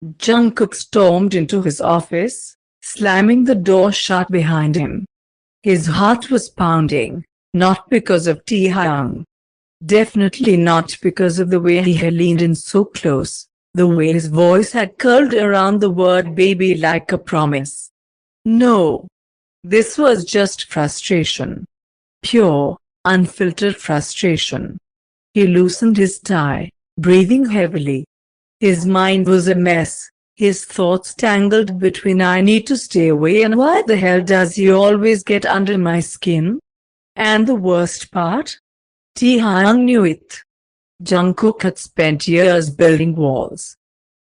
Jungkook stormed into his office, slamming the door shut behind him. His heart was pounding, not because of Taehyung. Definitely not because of the way he had leaned in so close, the way his voice had curled around the word baby like a promise. No. This was just frustration. Pure, unfiltered frustration. He loosened his tie, breathing heavily. His mind was a mess, his thoughts tangled between I need to stay away and why the hell does he always get under my skin? And the worst part? Taehyung knew it. Jungkook had spent years building walls.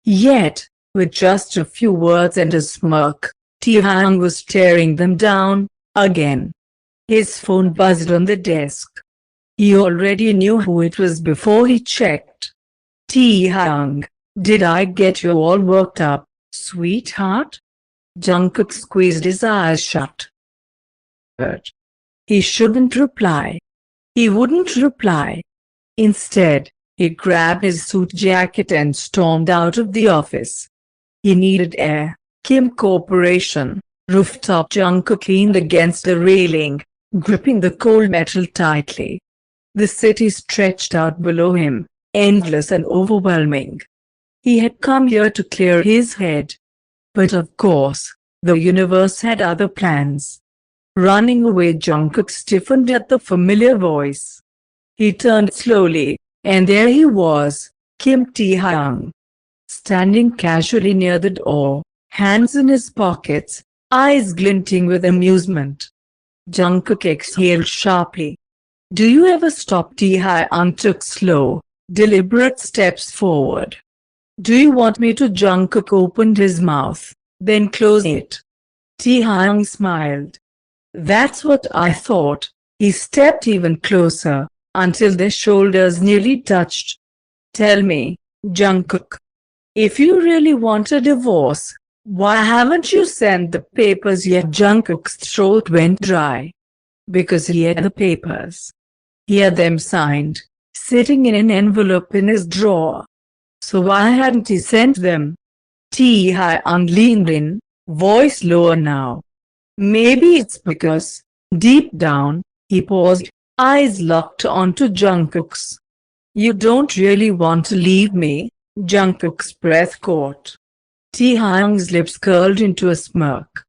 Yet, with just a few words and a smirk, Taehyung was tearing them down, again. His phone buzzed on the desk. He already knew who it was before he checked. Taehyung, did I get you all worked up, sweetheart? Jungkook squeezed his eyes shut. But he shouldn't reply. He wouldn't reply. Instead, he grabbed his suit jacket and stormed out of the office. He needed air. Kim Corporation, rooftop. Jungkook leaned against the railing, gripping the cold metal tightly. The city stretched out below him, endless and overwhelming. He had come here to clear his head. But of course, the universe had other plans. Running away, Jungkook stiffened at the familiar voice. He turned slowly, and there he was, Kim Taehyung. Standing casually near the door, hands in his pockets, eyes glinting with amusement. Jungkook exhaled sharply. Do you ever stop? Taehyung took slow, deliberate steps forward. Do you want me to? Jungkook opened his mouth, then closed it. Taehyung smiled. That's what I thought. He stepped even closer, until their shoulders nearly touched. Tell me, Jungkook. If you really want a divorce, why haven't you sent the papers yet? Jungkook's throat went dry. Because he had the papers. He had them signed, sitting in an envelope in his drawer. So why hadn't he sent them? Taehyung leaned in, voice lower now. Maybe it's because, deep down, he paused, eyes locked onto Jungkook's. You don't really want to leave me? Jungkook's breath caught. Taehyung's lips curled into a smirk.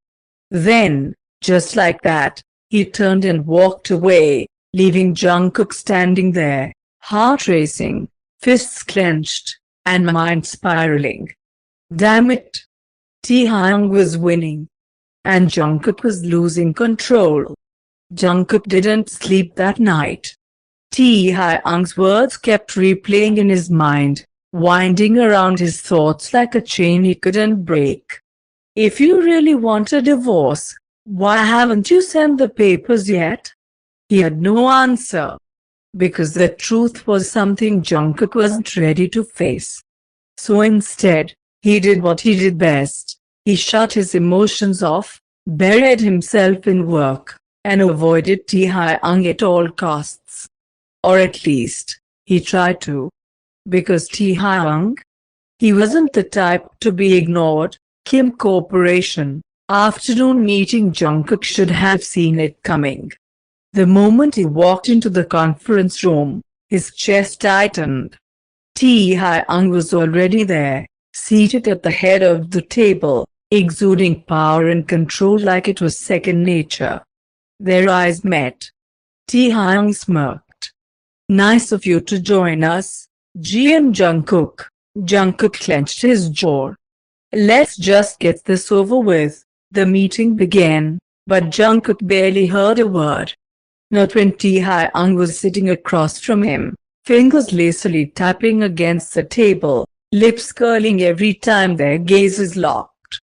Then, just like that, he turned and walked away, leaving Jungkook standing there, heart racing, fists clenched, and mind spiraling. Damn it! Taehyung was winning. And Jungkook was losing control. Jungkook didn't sleep that night. Taehyung's words kept replaying in his mind, winding around his thoughts like a chain he couldn't break. If you really want a divorce, why haven't you sent the papers yet? He had no answer. Because the truth was something Jungkook wasn't ready to face. So instead, he did what he did best. He shut his emotions off, buried himself in work, and avoided Taehyung at all costs. Or at least, he tried to. Because Taehyung? He wasn't the type to be ignored. Kim Corporation, afternoon meeting. Jungkook should have seen it coming. The moment he walked into the conference room, his chest tightened. Taehyung was already there, seated at the head of the table, exuding power and control like it was second nature. Their eyes met. Taehyung smirked. Nice of you to join us, GM Jungkook. Jungkook clenched his jaw. Let's just get this over with. The meeting began, but Jungkook barely heard a word. Not when Taehyung was sitting across from him, fingers lazily tapping against the table, lips curling every time their gazes locked.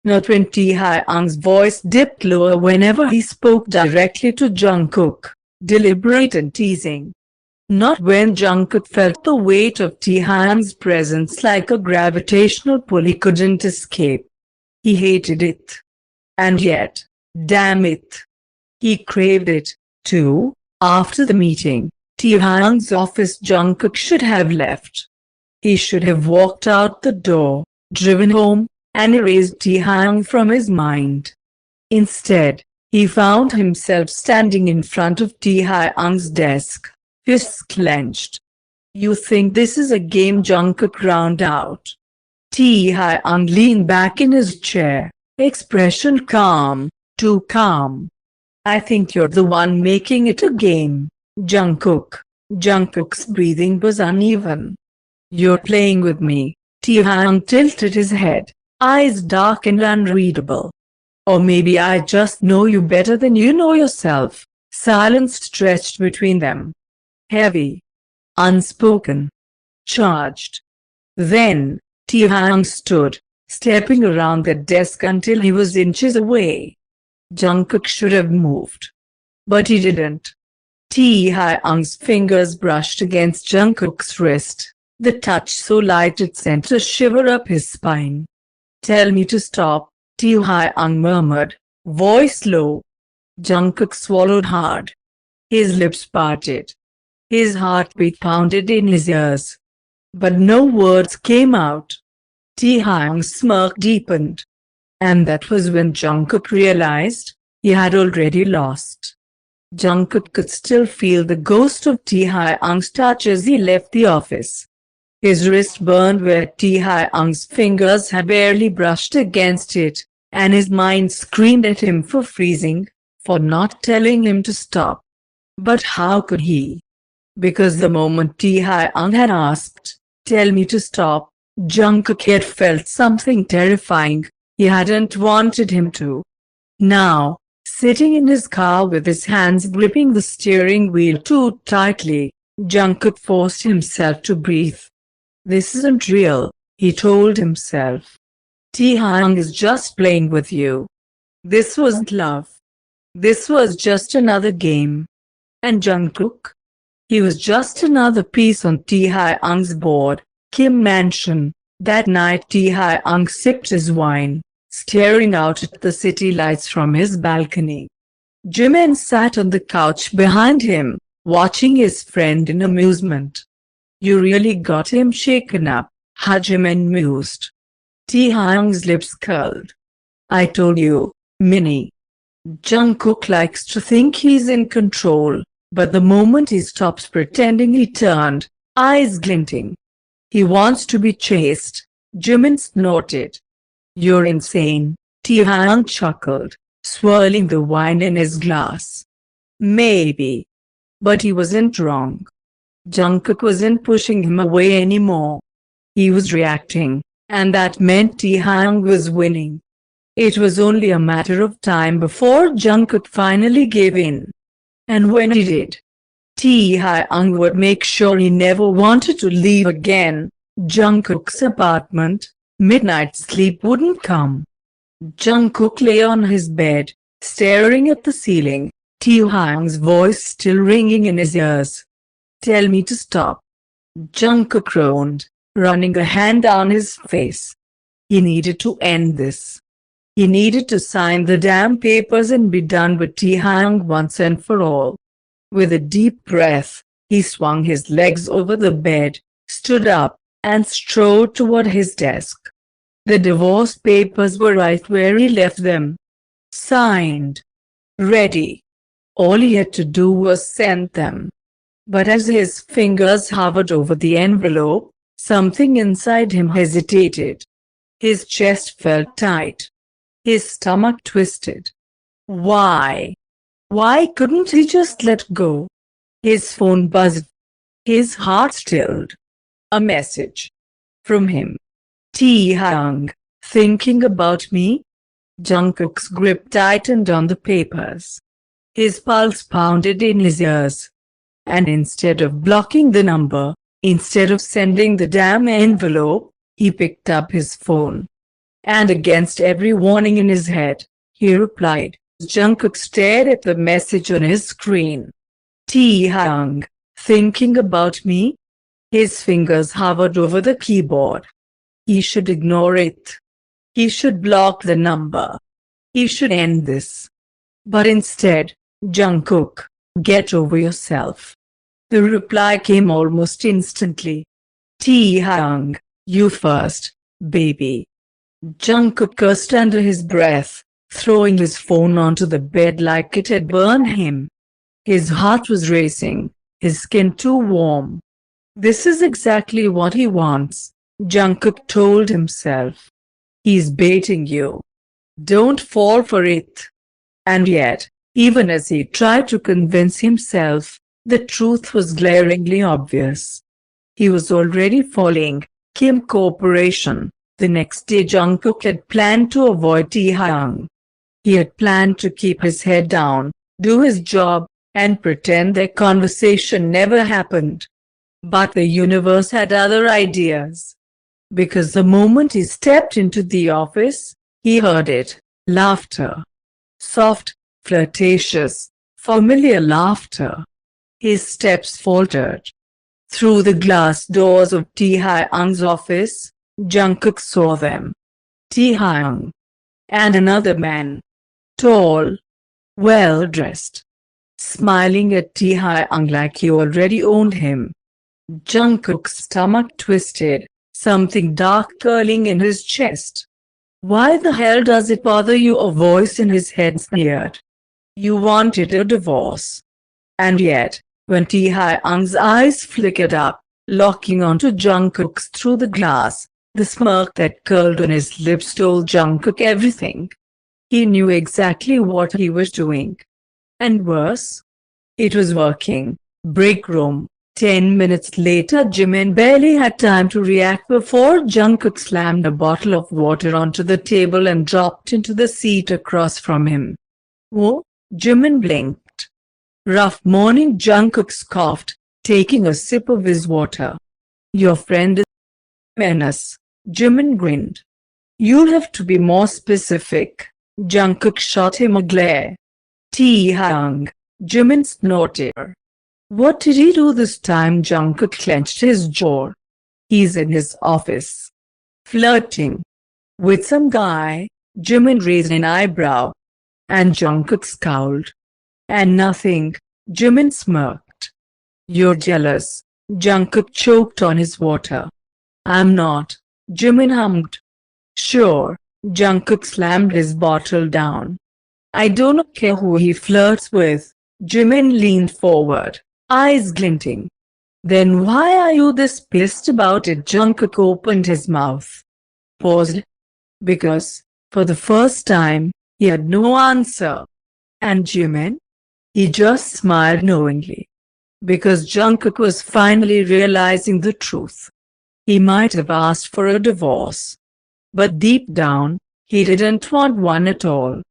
Not when Taehyung's voice dipped lower whenever he spoke directly to Jungkook, deliberate and teasing. Not when Jungkook felt the weight of Taehyung's presence like a gravitational pull he couldn't escape. He hated it. And yet, damn it, he craved it, too. After the meeting, Taehyung's office, Jungkook should have left. He should have walked out the door, driven home, and erased Taehyung from his mind. Instead, he found himself standing in front of Taehyung's desk, fists clenched. "You think this is a game?" Jungkook ground out. Taehyung leaned back in his chair, expression calm, too calm. "I think you're the one making it a game, Jungkook." Jungkook's breathing was uneven. "You're playing with me." Taehyung tilted his head, eyes dark and unreadable. "Or maybe I just know you better than you know yourself." Silence stretched between them. Heavy. Unspoken. Charged. Then, Taehyung stood, stepping around the desk until he was inches away. Jungkook should have moved. But he didn't. Taehyung's fingers brushed against Jungkook's wrist, the touch so light it sent a shiver up his spine. "Tell me to stop," Taehyung murmured, voice low. Jungkook swallowed hard. His lips parted. His heartbeat pounded in his ears. But no words came out. Taehyung's smirk deepened. And that was when Jungkook realized he had already lost. Jungkook could still feel the ghost of Taehyung's touch as he left the office. His wrist burned where Taehyung's fingers had barely brushed against it, and his mind screamed at him for freezing, for not telling him to stop. But how could he? Because the moment Taehyung had asked, "Tell me to stop," Jungkook had felt something terrifying. He hadn't wanted him to. Now, sitting in his car with his hands gripping the steering wheel too tightly, Jungkook forced himself to breathe. "This isn't real," he told himself. "Taehyung is just playing with you. This wasn't love. This was just another game." And Jungkook? He was just another piece on Taehyung's board. Kim Mansion. That night Taehyung sipped his wine, staring out at the city lights from his balcony. Jimin sat on the couch behind him, watching his friend in amusement. "You really got him shaken up," Jimin mused. Taehyung's lips curled. "I told you, Minnie. Jungkook likes to think he's in control, but the moment he stops pretending," he turned, eyes glinting. "He wants to be chased," Jimin snorted. "You're insane," Taehyung chuckled, swirling the wine in his glass. Maybe. But he wasn't wrong. Jungkook wasn't pushing him away anymore. He was reacting, and that meant Taehyung was winning. It was only a matter of time before Jungkook finally gave in. And when he did, Taehyung would make sure he never wanted to leave again. Jungkook's apartment, midnight sleep wouldn't come. Jungkook lay on his bed, staring at the ceiling, Taehyung's voice still ringing in his ears. "Tell me to stop." Jungkook groaned, running a hand down his face. He needed to end this. He needed to sign the damn papers and be done with Taehyung once and for all. With a deep breath, he swung his legs over the bed, stood up, and strode toward his desk. The divorce papers were right where he left them. Signed. Ready. All he had to do was send them. But as his fingers hovered over the envelope, something inside him hesitated. His chest felt tight. His stomach twisted. Why? Why couldn't he just let go? His phone buzzed. His heart stilled. A message. From him. Taehyung, thinking about me? Jungkook's grip tightened on the papers. His pulse pounded in his ears. And instead of blocking the number, instead of sending the damn envelope, he picked up his phone. And against every warning in his head, he replied. Jungkook stared at the message on his screen. Taehyung, thinking about me? His fingers hovered over the keyboard. He should ignore it. He should block the number. He should end this. But instead, Jungkook, get over yourself. The reply came almost instantly. Taehyung, you first. baby. Jungkook cursed under his breath, throwing his phone onto the bed like it had burned him. His heart was racing, his skin too warm. This is exactly what he wants, Jungkook told himself. He's baiting you. Don't fall for it. And yet, even as he tried to convince himself, the truth was glaringly obvious. He was already falling. Kim Corporation. The next day Jungkook had planned to avoid Taehyung. He had planned to keep his head down, do his job, and pretend their conversation never happened. But the universe had other ideas. Because the moment he stepped into the office, he heard it. Laughter. Soft, flirtatious, familiar laughter. His steps faltered. Through the glass doors of Taehyung's office, Jungkook saw them. Taehyung. And another man. Tall. Well-dressed. Smiling at Taehyung like he already owned him. Jungkook's stomach twisted, something dark curling in his chest. Why the hell does it bother you? A voice in his head sneered. You wanted a divorce. And yet, when Taehyung's eyes flickered up, locking onto Jungkook's through the glass, the smirk that curled on his lips told Jungkook everything. He knew exactly what he was doing. And worse, it was working. Break room. 10 minutes later Jimin barely had time to react before Jungkook slammed a bottle of water onto the table and dropped into the seat across from him. Whoa, Jimin blinked. Rough morning, Jungkook scoffed, taking a sip of his water. Your friend is a menace, Jimin grinned. You'll have to be more specific. Jungkook shot him a glare. Taehyung, Jimin snorted. What did he do this time? Jungkook clenched his jaw. He's in his office. Flirting. With some guy, Jimin raised an eyebrow. And Jungkook scowled. And nothing, Jimin smirked. You're jealous. Jungkook choked on his water. I'm not, Jimin hummed. Sure, Jungkook slammed his bottle down. I don't care who he flirts with. Jimin leaned forward, eyes glinting. Then why are you this pissed about it? Jungkook opened his mouth. Paused. Because, for the first time, he had no answer. And Jimin? He just smiled knowingly. Because Jungkook was finally realizing the truth. He might have asked for a divorce. But deep down, he didn't want one at all.